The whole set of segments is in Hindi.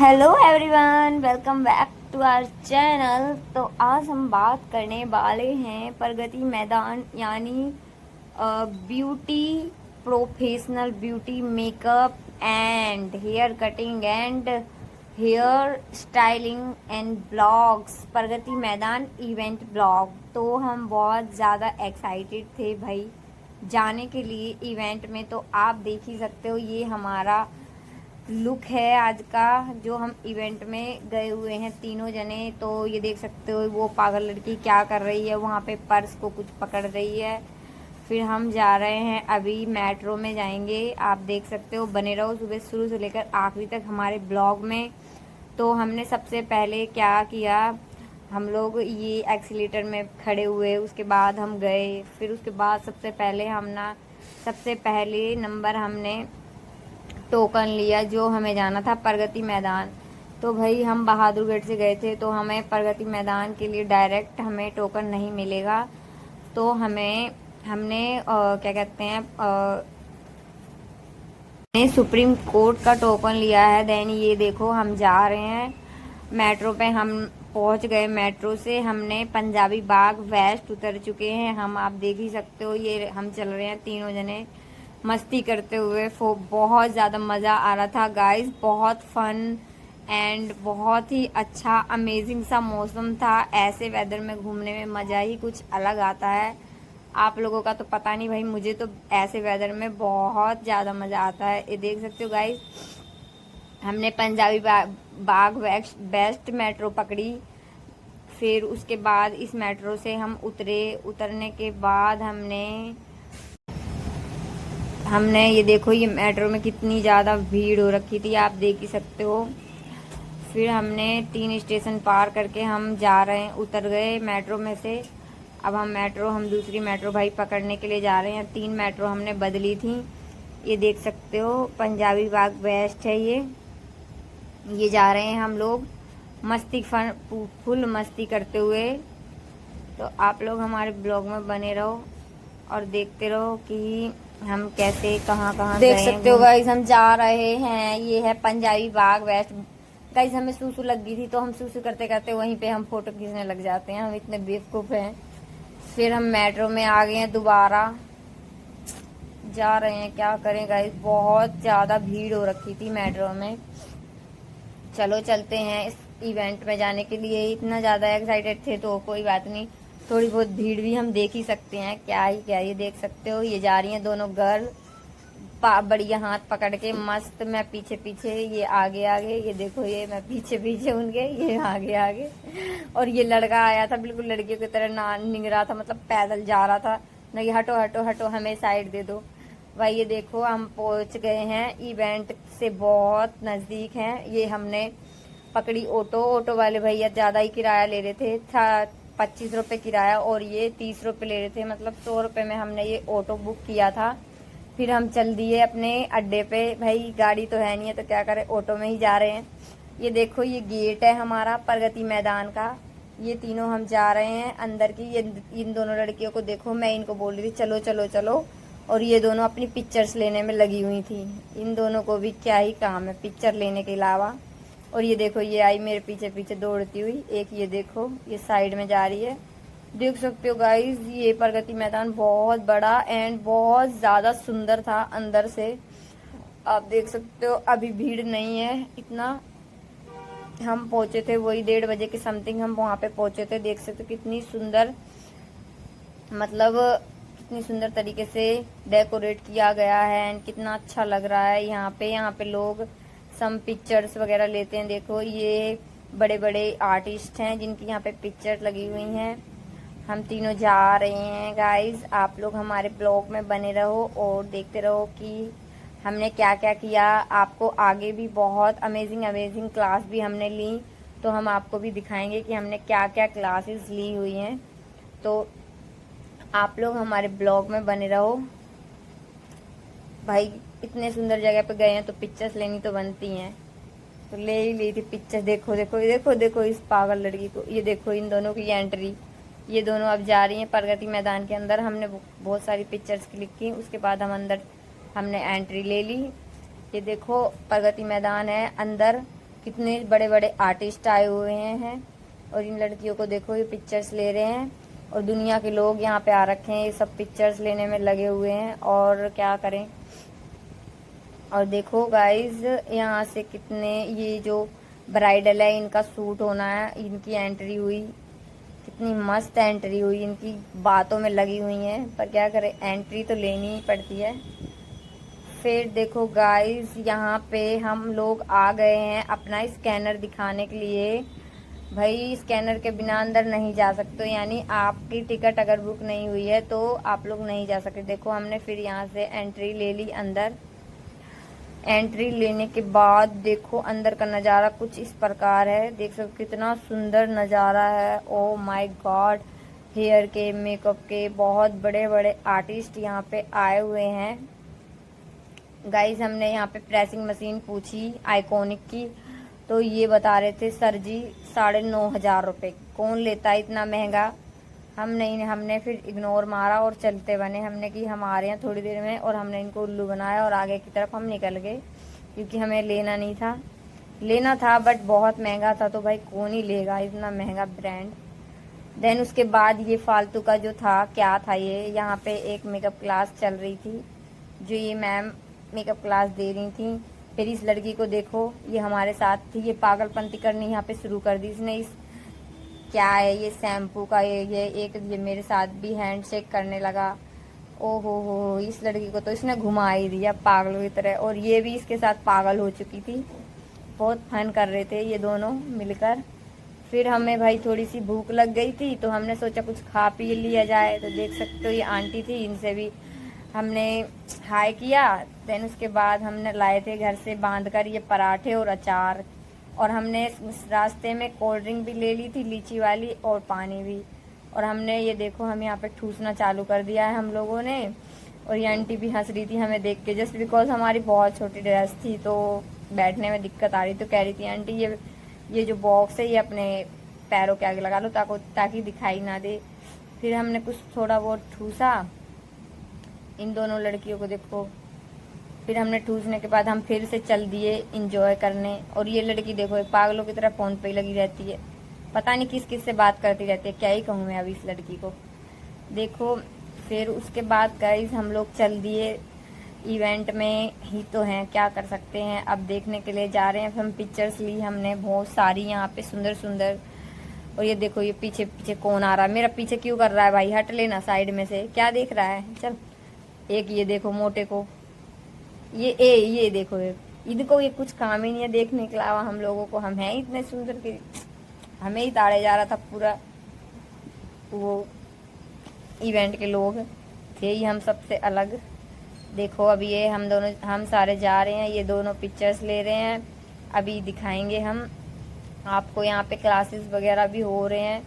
Hello everyone, welcome back to our channel. तो आज हम बात करने वाले हैं प्रगति मैदान यानी beauty, professional beauty makeup and hair cutting and hair styling and blogs, Pragati Maidan event blog. तो हम बहुत ज़्यादा एक्साइटेड थे भाई जाने के लिए इवेंट में। तो आप देख ही सकते हो ये हमारा लुक है आज का, जो हम इवेंट में गए हुए हैं तीनों जने। तो ये देख सकते हो वो पागल लड़की क्या कर रही है, वहाँ पे पर्स को कुछ पकड़ रही है। फिर हम जा रहे हैं, अभी मेट्रो में जाएंगे। आप देख सकते हो, बने रहो सुबह शुरू से लेकर आखिरी तक हमारे ब्लॉग में। तो हमने सबसे पहले क्या किया, हम लोग ये एक्सीलेटर में खड़े हुए, उसके बाद हम गए। फिर उसके बाद सबसे पहले नंबर हमने टोकन लिया, जो हमें जाना था प्रगति मैदान। तो भाई हम बहादुरगढ़ से गए थे, तो हमें प्रगति मैदान के लिए डायरेक्ट हमें टोकन नहीं मिलेगा। तो हमने क्या कहते हैं, ने सुप्रीम कोर्ट का टोकन लिया है। देन ये देखो हम जा रहे हैं मेट्रो पे, हम पहुंच गए। मेट्रो से हमने पंजाबी बाग वेस्ट उतर चुके हैं हम, आप देख ही सकते हो। ये हम चल रहे हैं तीनों जने मस्ती करते हुए। बहुत ज़्यादा मज़ा आ रहा था गाइस, बहुत फन एंड बहुत ही अच्छा अमेजिंग सा मौसम था। ऐसे वेदर में घूमने में मज़ा ही कुछ अलग आता है। आप लोगों का तो पता नहीं भाई, मुझे तो ऐसे वेदर में बहुत ज़्यादा मज़ा आता है। ये देख सकते हो गाइस, हमने पंजाबी बाग बेस्ट मेट्रो पकड़ी। फिर उसके बाद इस मेट्रो से हम उतरने के बाद हमने ये देखो, ये मेट्रो में कितनी ज़्यादा भीड़ हो रखी थी, आप देख ही सकते हो। फिर हमने 3 स्टेशन पार करके हम जा रहे हैं, उतर गए मेट्रो में से। अब हम दूसरी मेट्रो भाई पकड़ने के लिए जा रहे हैं। 3 मेट्रो हमने बदली थी। ये देख सकते हो पंजाबी बाग बेस्ट है ये जा रहे हैं हम लोग फुल मस्ती करते हुए। तो आप लोग हमारे ब्लॉग में बने रहो और देखते रहो कि हम कैसे कहाँ कहाँ देख सकते हो गाइस। हम जा रहे हैं, ये है पंजाबी बाग वेस्ट। गाइस हमें सूसू लग गई थी, तो हम सूसू करते करते वहीं पे हम फोटो खींचने लग जाते हैं, हम इतने बेवकूफ हैं। फिर हम मेट्रो में आ गए हैं, दोबारा जा रहे हैं। क्या करें गाइस, बहुत ज्यादा भीड़ हो रखी थी मेट्रो में। चलो चलते हैं इस इवेंट में जाने के लिए। इतना ज़्यादा एक्साइटेड थे तो कोई बात नहीं, थोड़ी बहुत भीड़ भी हम देख ही सकते हैं। क्या ही क्या, ये देख सकते हो ये जा रही हैं दोनों गर्ल बढ़िया हाथ पकड़ के मस्त। मैं पीछे पीछे, ये आगे आगे, ये देखो ये मैं पीछे पीछे उनके, ये आगे आगे। और ये लड़का आया था बिल्कुल लड़कियों की तरह ना निंग रहा था, मतलब पैदल जा रहा था। नहीं, हटो हटो हटो, हमें साइड दे दो भाई। ये देखो हम पहुंच गए हैं, इवेंट से बहुत नज़दीक हैं। ये हमने पकड़ी ऑटो वाले भैया ज़्यादा ही किराया ले रहे थे, था 25 रुपये किराया, और ये 30 रुपये ले रहे थे, मतलब 100 रुपये में हमने ये ऑटो बुक किया था। फिर हम चल दिए अपने अड्डे पे, भाई गाड़ी तो है नहीं है तो क्या करें, ऑटो में ही जा रहे हैं। ये देखो ये गेट है हमारा प्रगति मैदान का। ये तीनों हम जा रहे हैं अंदर की। ये इन दोनों लड़कियों को देखो, मैं इनको बोल रही थी चलो चलो चलो, और ये दोनों अपनी पिक्चर्स लेने में लगी हुई थी। इन दोनों को भी क्या ही काम है पिक्चर लेने के अलावा। और ये देखो ये आई मेरे पीछे पीछे दौड़ती हुई, एक ये देखो ये साइड में जा रही है। देख सकते हो गाइस, ये प्रगति मैदान बहुत बड़ा एंड बहुत ज़्यादा सुंदर था अंदर से। आप देख सकते हो अभी भीड़ नहीं है इतना। हम पहुंचे थे वही 1:30 के समथिंग हम वहाँ पे पहुंचे थे। देख सकते हो कितनी सुंदर, मतलब कितनी सुंदर तरीके से डेकोरेट किया गया है एंड कितना अच्छा लग रहा है यहाँ पे लोग सम पिक्चर्स वगैरह लेते हैं। देखो ये बड़े बड़े आर्टिस्ट हैं जिनकी यहाँ पे पिक्चर लगी हुई हैं। हम तीनों जा रहे हैं गाइस, आप लोग हमारे ब्लॉग में बने रहो और देखते रहो कि हमने क्या क्या किया। आपको आगे भी बहुत अमेजिंग अमेजिंग क्लास भी हमने ली, तो हम आपको भी दिखाएंगे कि हमने क्या क्या क्लासेस ली हुई हैं। तो आप लोग हमारे ब्लॉग में बने रहो भाई। इतने सुंदर जगह पे गए हैं तो पिक्चर्स लेनी तो बनती हैं, तो ले ही ली थी पिक्चर। देखो देखो देखो देखो इस पागल लड़की को, ये देखो इन दोनों की एंट्री। ये दोनों अब जा रही हैं प्रगति मैदान के अंदर। हमने बहुत सारी पिक्चर्स क्लिक की, उसके बाद हम अंदर हमने एंट्री ले ली। ये देखो प्रगति मैदान है अंदर, कितने बड़े बड़े आर्टिस्ट आए हुए हैं और इन लड़कियों को देखो ये पिक्चर्स ले रहे हैं और दुनिया के लोग यहाँ पे आ रखे हैं, ये सब पिक्चर्स लेने में लगे हुए हैं और क्या करें। और देखो गाइज यहाँ से कितने, ये जो ब्राइडल है इनका सूट होना है, इनकी एंट्री हुई, कितनी मस्त एंट्री हुई, इनकी बातों में लगी हुई हैं, पर क्या करें एंट्री तो लेनी ही पड़ती है। फिर देखो गाइस यहाँ पे हम लोग आ गए हैं अपना स्कैनर दिखाने के लिए। भाई स्कैनर के बिना अंदर नहीं जा सकते, यानी आपकी टिकट अगर बुक नहीं हुई है तो आप लोग नहीं जा सकते। देखो हमने फिर यहाँ से एंट्री ले ली अंदर। एंट्री लेने के बाद देखो अंदर का नज़ारा कुछ इस प्रकार है, देख सकते कितना सुंदर नज़ारा है। ओ माय गॉड, हेयर के, मेकअप के बहुत बड़े बड़े आर्टिस्ट यहाँ पे आए हुए हैं। गाइस हमने यहाँ पे प्रेसिंग मशीन पूछी आइकॉनिक की, तो ये बता रहे थे सर जी 9,500 रुपये, कौन लेता है इतना महंगा। हमने फिर इग्नोर मारा और चलते बने। हमने कि हम आ रहे हैं थोड़ी देर में, और हमने इनको उल्लू बनाया और आगे की तरफ हम निकल गए, क्योंकि हमें लेना था बट बहुत महंगा था, तो भाई कौन ही लेगा इतना महंगा ब्रांड। देन उसके बाद ये फालतू का जो था, क्या था ये, यहाँ पे एक मेकअप क्लास चल रही थी, जो ये मैम मेकअप क्लास दे रही थी। फिर इस लड़की को देखो, ये हमारे साथ थी, ये पागलपंती करनी यहाँ पे शुरू कर दी इसने। इस क्या है ये शैम्पू का, ये मेरे साथ भी हैंड शेक करने लगा। ओ हो, इस लड़की को तो इसने घुमा ही दिया पागलों की तरह, और ये भी इसके साथ पागल हो चुकी थी। बहुत फन कर रहे थे ये दोनों मिलकर। फिर हमें भाई थोड़ी सी भूख लग गई थी, तो हमने सोचा कुछ खा पी लिया जाए। तो देख सकते हो ये आंटी थी, इनसे भी हमने हाय किया। देन उसके बाद हमने लाए थे घर से बांध कर ये पराठे और अचार, और हमने रास्ते में कोल्ड ड्रिंक भी ले ली थी, लीची वाली, और पानी भी। और हमने ये देखो हम यहाँ पे ठूसना चालू कर दिया है हम लोगों ने। और ये आंटी भी हंस रही थी हमें देख के, जस्ट बिकॉज हमारी बहुत छोटी ड्रेस थी तो बैठने में दिक्कत आ रही। तो कह रही थी आंटी ये जो बॉक्स है ये अपने पैरों के आगे लगा लो ताकि दिखाई ना दे। फिर हमने कुछ थोड़ा बहुत ठूसा, इन दोनों लड़कियों को देखो। फिर हमने ठूसने के बाद हम फिर से चल दिए इंजॉय करने। और ये लड़की देखो एक पागलों की तरह फोन पे ही लगी रहती है, पता नहीं किस किस से बात करती रहती है, क्या ही कहूँ मैं अभी इस लड़की को। देखो फिर उसके बाद गाइस हम लोग चल दिए, इवेंट में ही तो हैं, क्या कर सकते हैं, अब देखने के लिए जा रहे हैं। फिर हम पिक्चर्स ली हमने बहुत सारी यहाँ पे सुंदर सुंदर। और ये देखो ये पीछे पीछे कौन आ रहा है, मेरा पीछे क्यों कर रहा है भाई, हट लेना साइड में से, क्या देख रहा है। चल एक ये देखो मोटे को, ये देखो इनको ये कुछ काम ही नहीं है देखने के अलावा हम लोगों को। हम हैं इतने सुंदर कि हमें ही ताड़े जा रहा था पूरा वो इवेंट के लोग थे ही हम सबसे अलग। देखो अभी ये हम सारे जा रहे हैं, ये दोनों पिक्चर्स ले रहे हैं, अभी दिखाएंगे हम आपको। यहाँ पे क्लासेस वगैरह भी हो रहे हैं,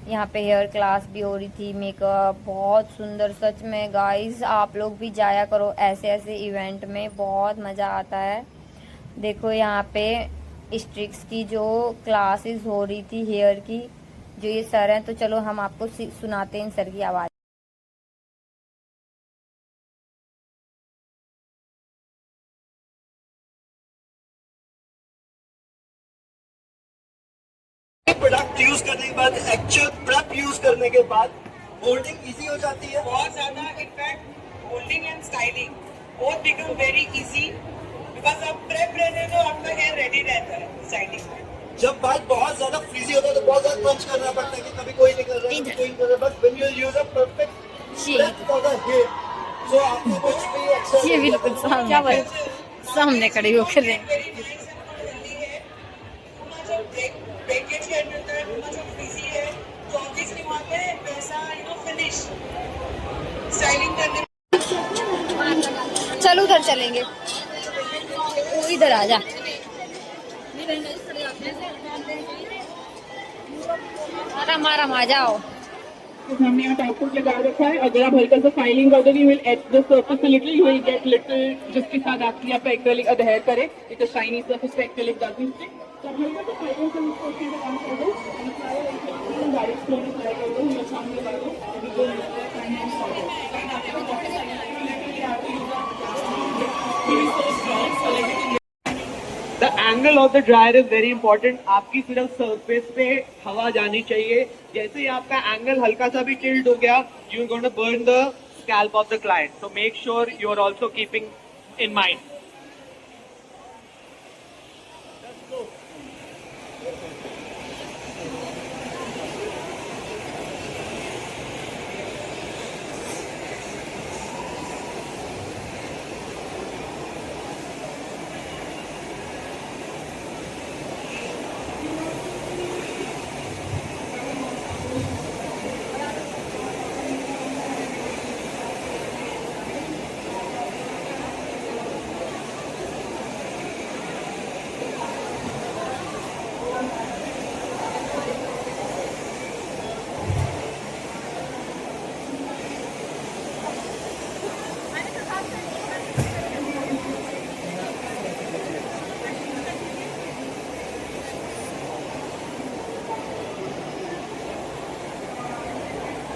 यहाँ पे हेयर क्लास भी हो रही थी, मेकअप बहुत सुंदर। सच में गाइस आप लोग भी जाया करो ऐसे ऐसे इवेंट में, बहुत मज़ा आता है। देखो यहाँ पे स्ट्रिक्स की जो क्लासेस हो रही थी हेयर की, जो ये सर हैं, तो चलो हम आपको सुनाते हैं इन सर की आवाज़। प्रोडक्ट यूज करने के बाद, एक्चुअल प्रेप यूज करने के बाद होल्डिंग इजी हो जाती है बहुत ज्यादा। In fact holding and styling both become very easy, because आप प्रेप रहने तो आपका हेयर रेडी रहता है स्टाइलिंग में। जब बाल बहुत ज्यादा फ्रीजी होता है तो बहुत ज्यादा पंच करना पड़ता है कि कभी कोई नहीं कर रहा है, कभी कोई नहीं कर रहा है, but when you use a perfect prep for the hair, so आपको कुछ भी अच्छा ये बिल्कुल सामने खड़े होकर रहे हैं। ब्रेकेज हेयर मिलता है, उतना जो फ्रीजी है, तो ऑब्वियसली वहाँ पे वैसा फिनिश स्टाइलिंग करने। चल उधर चलेंगे, इधर आ जा। आराम आ जाओ। हमने यहाँ टाइपकोट लगा रखा है, अगर आप हल्का सा फाइलिंग कर दोगे, you will at the surface a little, you will get little, जिसके साथ आपकी आपका एक्रेलिक अडहेयर करे, इट इज शाइनी सरफेस पे एक्रेलिक डजंट स्टिक। तो हल्का सा फाइलिंग से उसको अच्छे से काम कर दो, and apply like direct flow में अप्लाई कर दो, ये सामने लगा दो, अभी तो फाइन एंड सॉलिड एंड आपको बहुत सारी लेटर की आती है, The angle of the dryer is very important. आपकी सिर्फ सरफेस पे हवा जानी चाहिए. जैसे ही आपका एंगल हल्का सा भी टिल्ट हो गया, you are going to burn the scalp of the client. So make sure you are also keeping in mind.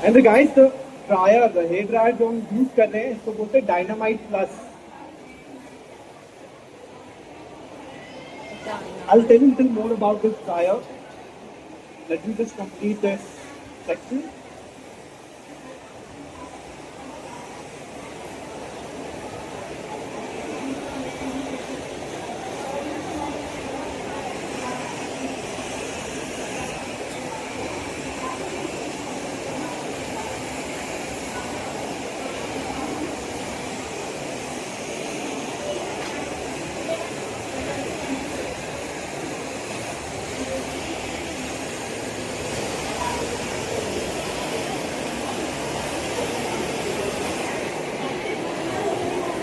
And the guys, the dryer, the hair dryer जो हम यूज कर रहे हैं, इसको बोलते हैं dynamite plus. I'll tell you a little more about this dryer. Let me just complete this section.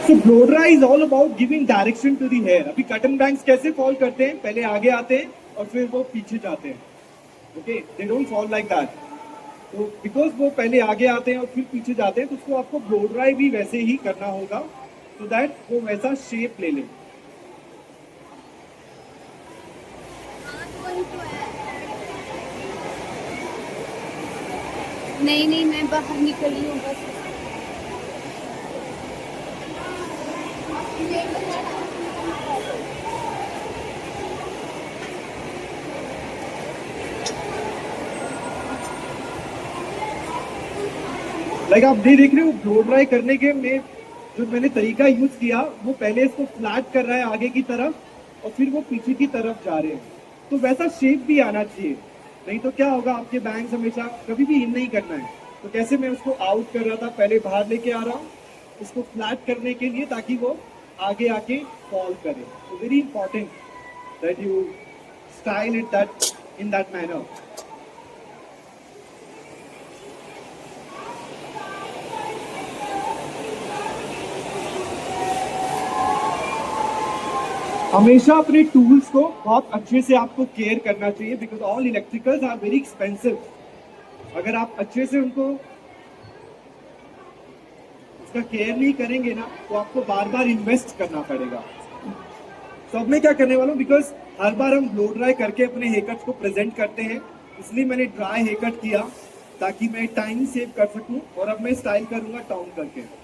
So blow dry is all about giving direction to the hair. अभी cotton bangs कैसे fall करते हैं? पहले आगे आते हैं और फिर वो पीछे जाते हैं. Okay, they don't fall like that. तो because वो पहले आगे आते हैं और फिर पीछे जाते हैं, तो उसको आपको blow dry भी वैसे ही करना होगा, so that वो वैसा shape ले ले. नहीं मैं बाहर निकली हूँ बस. लाइक आप देख रहे हो ब्लो ड्राई करने के में जो मैंने तरीका यूज किया, वो पहले इसको फ्लैट कर रहा है आगे की तरफ और फिर वो पीछे की तरफ जा रहे हैं. तो वैसा शेप भी आना चाहिए, नहीं तो क्या होगा, आपके बैंग्स हमेशा कभी भी इन नहीं करना है. तो कैसे मैं उसको आउट कर रहा था, पहले बाहर लेके आ रहा हूँ इसको फ्लैट करने के लिए, ताकि वो आगे आके फॉल करे. तो very important that you style it that in that manner. हमेशा अपने टूल्स को बहुत अच्छे से आपको केयर करना चाहिए, because all electricals are very expensive. अगर आप अच्छे से उनको उसका केयर नहीं करेंगे ना, तो आपको बार बार इन्वेस्ट करना पड़ेगा. तो अब मैं क्या करने वाला हूँ, बिकॉज हर बार हम ब्लो ड्राई करके अपने हेयर कट्स को प्रेजेंट करते हैं, इसलिए मैंने ड्राई हेयर कट किया ताकि मैं टाइम सेव कर सकूं. और अब मैं स्टाइल करूंगा टाउन करके.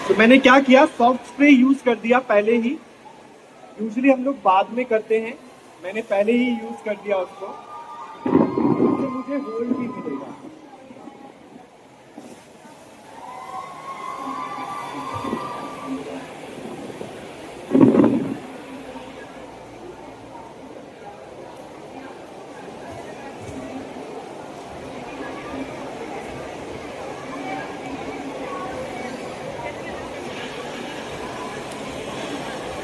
तो मैंने क्या किया, सॉफ्ट स्प्रे यूज कर दिया पहले ही. यूजुअली हम लोग बाद में करते हैं, मैंने पहले ही यूज कर दिया उसको, तो मुझे होल्ड भी मिलेगा.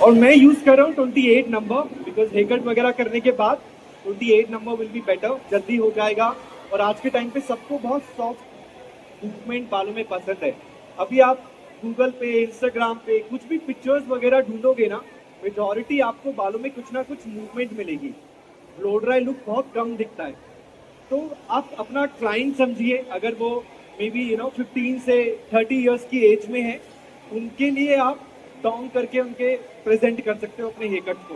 और मैं यूज कर रहा हूँ 28 नंबर, बिकॉज हेयर कट वगैरह करने के बाद 28 नंबर विल बी बेटर, जल्दी हो जाएगा. और आज के टाइम पे सबको बहुत सॉफ्ट मूवमेंट बालों में पसंद है. अभी आप गूगल पे, इंस्टाग्राम पे कुछ भी पिक्चर्स वगैरह ढूंढोगे ना, मेजॉरिटी आपको बालों में कुछ ना कुछ मूवमेंट मिलेगी, ब्लो ड्राई लुक बहुत कम दिखता है। तो आप अपना क्लाइंट समझिए, अगर वो मे बी 15 से 30 इयर्स की एज में है, उनके लिए आप टॉन्ग करके उनके प्रेजेंट कर सकते हो अपने हेयर कट को।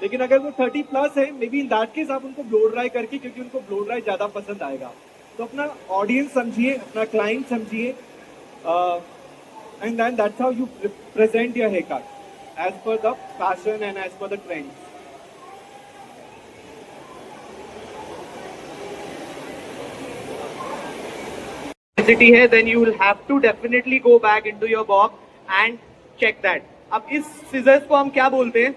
लेकिन अगर वो 30 प्लस है, may be in that case आप उनको ब्लो ड्राई करके, क्योंकि उनको ब्लो ड्राई ज़्यादा पसंद आएगा। तो अपना ऑडियंस समझिए, अपना क्लाइंट समझिए, and then that's how you present your hair cut as per the fashion and as per the trend. है, then you will have to definitely go back into your box and check that. अब इस scissors को हम क्या बोलते हैं?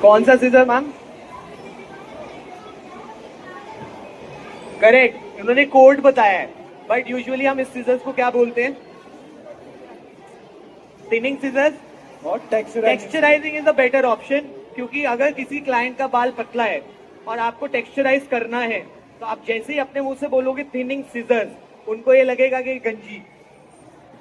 कौन सा scissor मैम? करेक्ट, उन्होंने कोड बताया है, बट यूजुअली हम इस scissors को क्या बोलते हैं? थिनिंग scissors और texturising is a better option, क्योंकि अगर किसी क्लाइंट का बाल पतला है और आपको टेक्सचराइज करना है, तो आप जैसे ही अपने मुंह से बोलोगे थिनिंग सीजर्स, उनको ये लगेगा कि गंजी,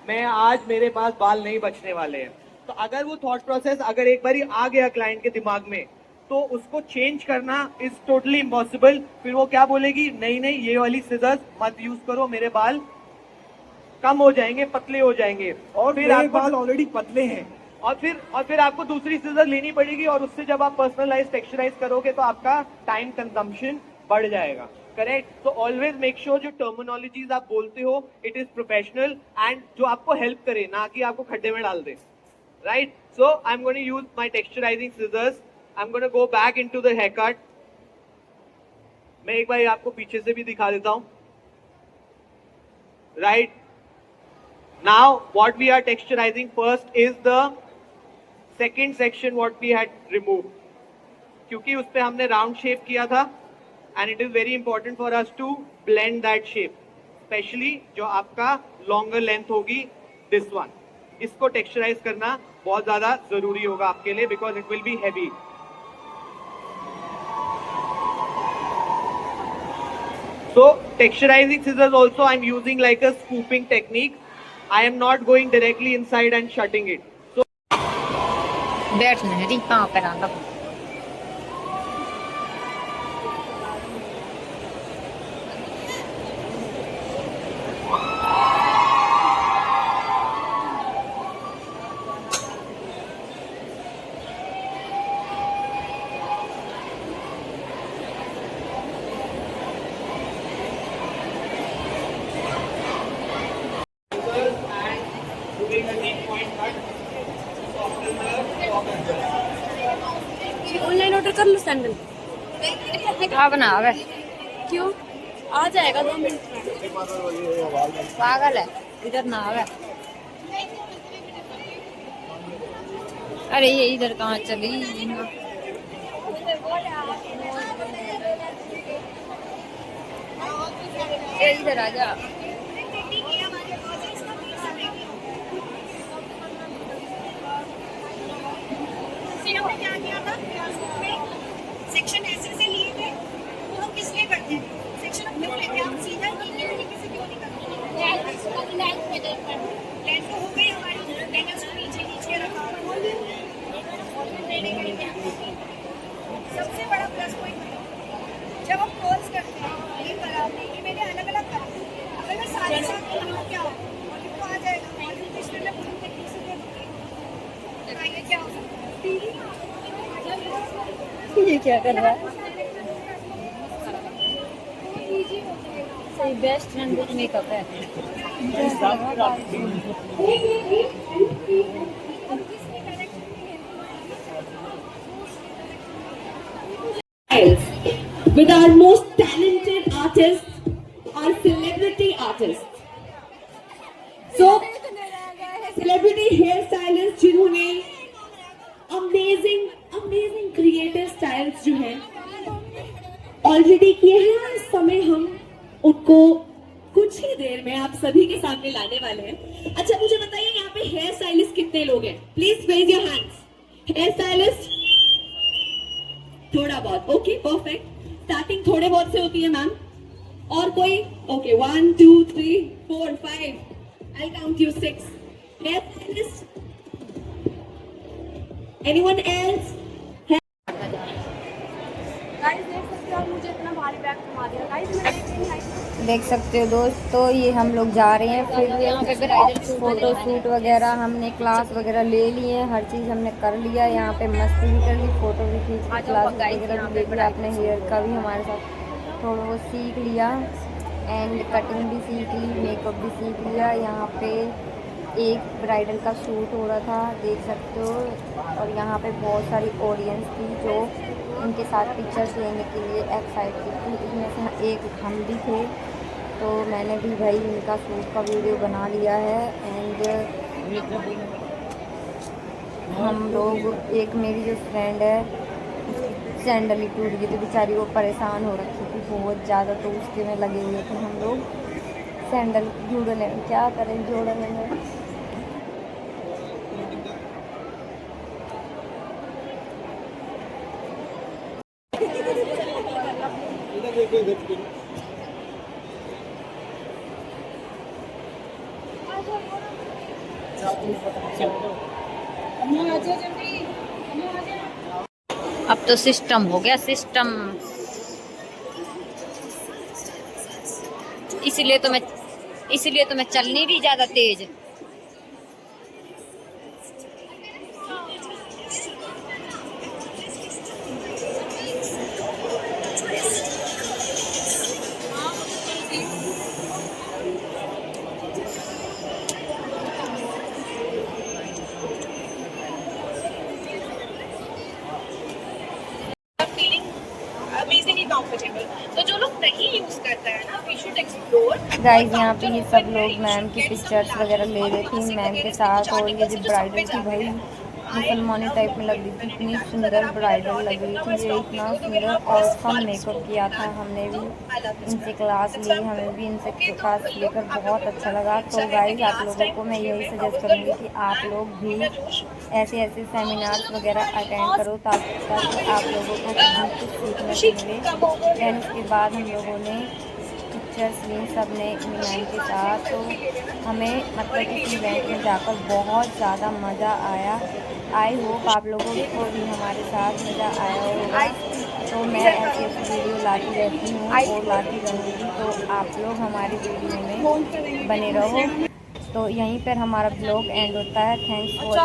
मैं आज मेरे पास बाल नहीं बचने वाले हैं। तो अगर वो थॉट प्रोसेस अगर एक बार आ गया क्लाइंट के दिमाग में, तो उसको चेंज करना इज टोटली इम्पॉसिबल। फिर वो क्या बोलेगी, नहीं नहीं ये वाली सीजर्स मत यूज करो, मेरे बाल कम हो जाएंगे, पतले हो जाएंगे, और फिर आपके बाल ऑलरेडी पतले हैं, और फिर आपको दूसरी सीजर लेनी पड़ेगी, और उससे जब आप पर्सनलाइज टेक्सचराइज करोगे तो आपका टाइम कंजम्पशन बढ़ जाएगा। करेक्ट। तो ऑलवेज मेक श्योर जो टर्मिनोलॉजीज आप बोलते हो इट इज प्रोफेशनल एंड जो आपको हेल्प करे, ना कि आपको खड्डे में डाल दे। Right. So I am going to use my texturising scissors. I am going to go back into the hair cut. मैं एक बार आपको पीछे से भी दिखा देता हूं। Right. Now what we are texturizing first is the second section what we had removed, क्योंकि उस पे हमने राउंड शेप किया था, and it is very important for us to blend that shape, especially जो आपका longer length होगी this one, इसको टेक्सचराइज करना बहुत ज्यादा जरूरी होगा आपके लिए, because it will be heavy. So texturizing scissors also I'm using like a scooping technique. I am not going directly inside and shutting it. So बैठना है पाँव पर आंदा। doing a deep point cut, soften the top and bottom. Online order कर लो सैंडल। हाँ बना अब क्यों? आ जाएगा 2 मिनट में। पागल है, इधर ना आवे। अरे ये इधर कहाँ चली? ये इधर आ जा। क्या किया था सेक्शन ऐसे से लिए थे, तो हम किस लिए करते हैं सेक्शन? हम क्यों लेते हैं? हम सीधा नीचे तरीके से क्यों नहीं करते? लेंथ तो हो गई हमारी, लेकिन उसको नीचे नीचे रखा। सबसे बड़ा प्लस पॉइंट जब हम कर्ल्स करते हैं, ये करा ये मैंने अलग अलग करा। अगर मैं सारे साथ करूँ क्या ऑलिव को आ जाएगा, ऑलिव इसमें मैं पूरी टेक्निक से दे दूँगी। ये क्या हो सकता है? ये क्या कर रहा है? सही बेस्ट रंग मेकअप है। With our most talented artists, our celebrity artists. So, celebrity hairstylists जिन्होंने amazing creative styles जो हैं ऑलरेडी किए हैं, इस समय हम उनको कुछ ही देर में आप सभी के सामने लाने वाले हैं। अच्छा मुझे बताइए यहाँ पे हेयर स्टाइलिस्ट कितने लोग हैं? Please raise your hands. Hair stylist थोड़ा बहुत, ओके परफेक्ट। स्टार्टिंग थोड़े बहुत से होती है मैम। और कोई? Okay 1 2 3 4 5 I'll count you 6. Hair stylist? Anyone else? Guys देख सकते हो, मुझे इतना भारी बैग घुमा दिया। गाइस मैं देख नहीं आई। देख सकते हो दोस्तों, ये हम लोग जा रहे हैं। फिर फोटो शूट वगैरह हमने क्लास वगैरह ले लिए हैं, हर चीज़ हमने कर लिया। यहाँ पे मस्ती भी कर ली, फोटो भी खींच ली, क्लास वगैरह भी ले लिया। अपने हेयर का भी हमारे साथ थोड़ा बहुत सीख लिया, एंड कटिंग भी सीख ली, मेकअप भी सीख लिया। यहाँ पे एक ब्राइडल का शूट हो रहा था, देख सकते हो। और यहाँ पे बहुत सारी ऑडियंस थी जो उनके साथ पिक्चर्स लेने के लिए एक्साइटेड थी। इसमें से एक हम भी थे, तो मैंने भी भाई उनका शूट का वीडियो बना लिया है। एंड हम लोग, एक मेरी जो फ्रेंड है उसकी सैंडल ही टूट गई थी बेचारी, वो परेशान हो रखी थी बहुत ज़्यादा, तो उसके में लगे हुए थे हम लोग सैंडल जोड़ने में। क्या करें, जोड़ने में अब तो सिस्टम हो गया, सिस्टम। इसीलिए तो मैं चल नहीं रही ज़्यादा तेज। Feeling amazingly comfortable. तो जो लोग नहीं यूज करता है ना, वी शुड एक्सप्लोर। गाइस यहाँ पे ये सब लोग मैम की पिक्चर्स वगैरह ले रहे थे मैम के साथ। और ये जो ब्राइडल थी भाई मुसलमानी टाइप में लग रही थी, इतनी सुंदर ब्राइडल लग रही थी ये, इतना सुंदर और फन मेकअप किया था। हमने भी इनसे क्लास ली, हमें भी इनसे क्लास लेकर बहुत अच्छा लगा। तो गाइस आप लोगों को मैं यही सजेस्ट करूँगी कि आप लोग भी ऐसे ऐसे सेमिनार्स वगैरह अटेंड करो, ताकि आप लोगों को कुछ सीखने को मिले। एंड उसके बाद हम लोगों ने पिक्चर्स ली सब ने मैम के साथ। तो हमें मतलब इस इवेंट में जाकर बहुत ज़्यादा मज़ा आया। आई होप आप लोगों को भी हमारे साथ मज़ा आया होगा। तो मैं ऐसे वीडियो लाती रहती हूँ और लाती रहूँगी, तो आप लोग हमारी वीडियो में बने रहो। तो यहीं पर हमारा ब्लॉग एंड होता है। Thanks for